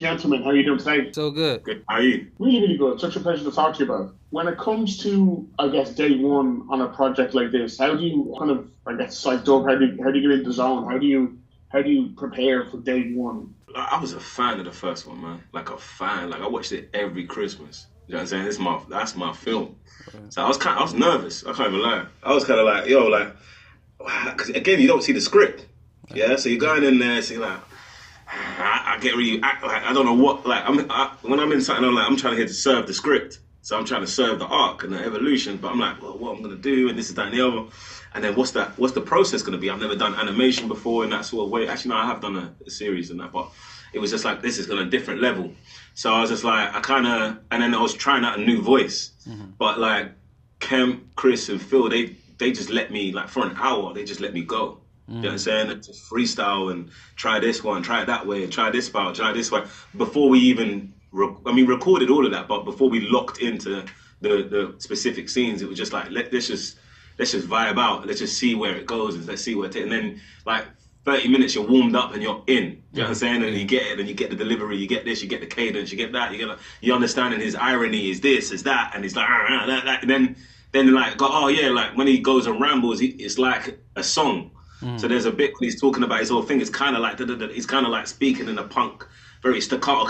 Gentlemen, how are you doing today? So good. Good. How are you? Really, really good. Such a pleasure to talk to you about. When it comes to, I guess, day one on a project like this, how do you kind of, I guess, psyched up? How do you get into the zone? How do you prepare for day one? I was a fan of the first one, man. Like a fan. Like I watched it every Christmas. You know what I'm saying? That's my film. So I was nervous. I can't even lie. I was kind of like, yo, like, because again, you don't see the script. Yeah. So you're going in there, so you're like, I get really, I don't know what, like, when I'm in something, I'm trying to here to serve the script. So I'm trying to serve the arc and the evolution, but I'm like, well, what I'm gonna do, and this is that and the other, and then what's the process gonna be? I've never done animation before in that sort of way. Actually, no, I have done a series and that, but it was just like this is on a different level. So I was just like, and then I was trying out a new voice, but like Kem, Chris, and Phil, they just let me like for an hour, they just let me go. You know what I'm saying? And just freestyle and try this one, try it that way, try this style, try this way. Before we even, recorded all of that, but before we locked into the specific scenes, it was just like, let's just vibe out. Let's just see where it goes and let's see where it takes. And then like 30 minutes, you're warmed up and you're in. You know what I'm saying? And you get it, and you get the delivery, you get this, you get the cadence, you get that, you understanding his irony is this, is that, and he's like, that. And then like, oh yeah, like when he goes and rambles, it's like a song. So there's a bit when he's talking about his whole thing. It's kind of like he's kind of like speaking in a punk, very staccato.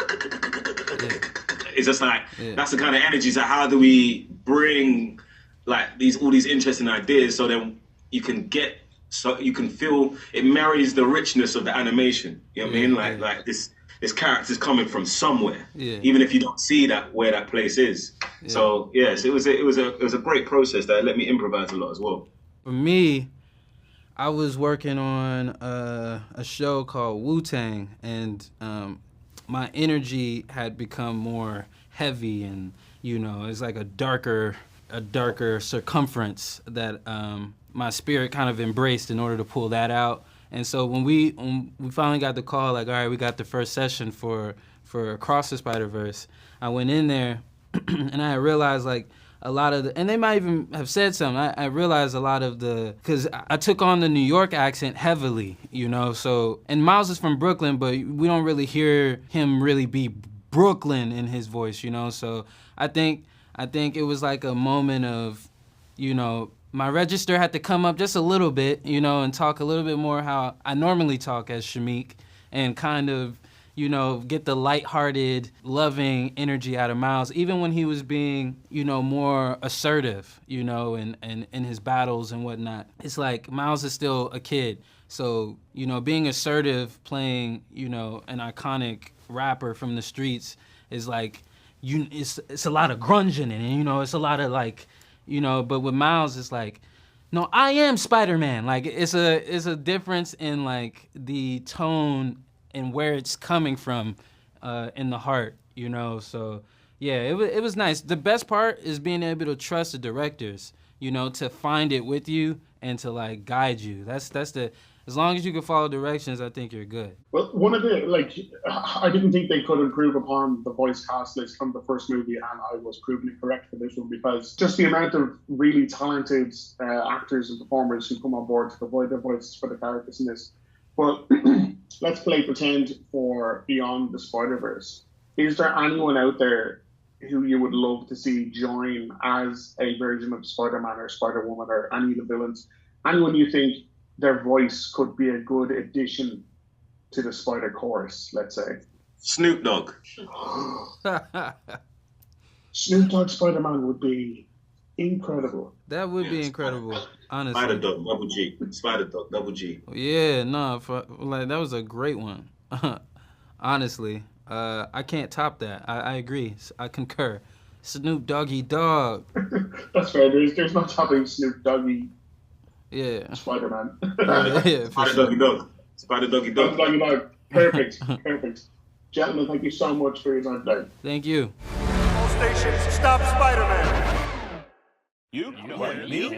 It's just like that's the kind of energy. So how do we bring like all these interesting ideas so then you can feel it marries the richness of the animation. You know what I mean? Like this character's coming from somewhere, even if you don't see where that place is. So yes, it was a great process that let me improvise a lot as well. For me, I was working on a show called Wu-Tang, and my energy had become more heavy, and it's like a darker circumference that my spirit kind of embraced in order to pull that out. And so when we finally got the call, like, all right, we got the first session for Across the Spider-Verse, I went in there and I realized like a lot of and they might even have said something. I realized a lot of because I took on the New York accent heavily, so, and Miles is from Brooklyn, but we don't really hear him really be Brooklyn in his voice, so I think it was like a moment of, my register had to come up just a little bit, and talk a little bit more how I normally talk as Shameik, and kind of, get the lighthearted, loving energy out of Miles, even when he was being, more assertive, and in his battles and whatnot. It's like Miles is still a kid. So, being assertive, playing, an iconic rapper from the streets is like, it's a lot of grunge in it, and, it's a lot of like, but with Miles, it's like, no, I am Spider-Man. Like, it's a difference in like the tone and where it's coming from in the heart, So, yeah, it was nice. The best part is being able to trust the directors, to find it with you and to like guide you. That's as long as you can follow directions, I think you're good. Well, one of I didn't think they could improve upon the voice cast list from the first movie, and I was proven correct for this one because just the amount of really talented actors and performers who come on board to provide their voices for the characters in this. But let's play pretend for Beyond the Spider-Verse. Is there anyone out there who you would love to see join as a version of Spider-Man or Spider-Woman or any of the villains? Anyone you think their voice could be a good addition to the Spider Chorus, let's say? Snoop Dogg. Snoop Dogg Spider-Man would be incredible. That would be incredible, honestly. Spider Dog, double G. Spider Dog, double G. Yeah, no, that was a great one. Honestly, I can't top that. I agree. I concur. Snoop Doggy Dogg. That's fair. There's no topping Snoop Doggy. Yeah. Spider-Man. Yeah, Spider Doggy Dog. Spider Doggy Dog. Doggy Dog. Perfect. Perfect. Gentlemen, thank you so much for your time today. Thank you. All stations, stop Spider-Man. You? Me?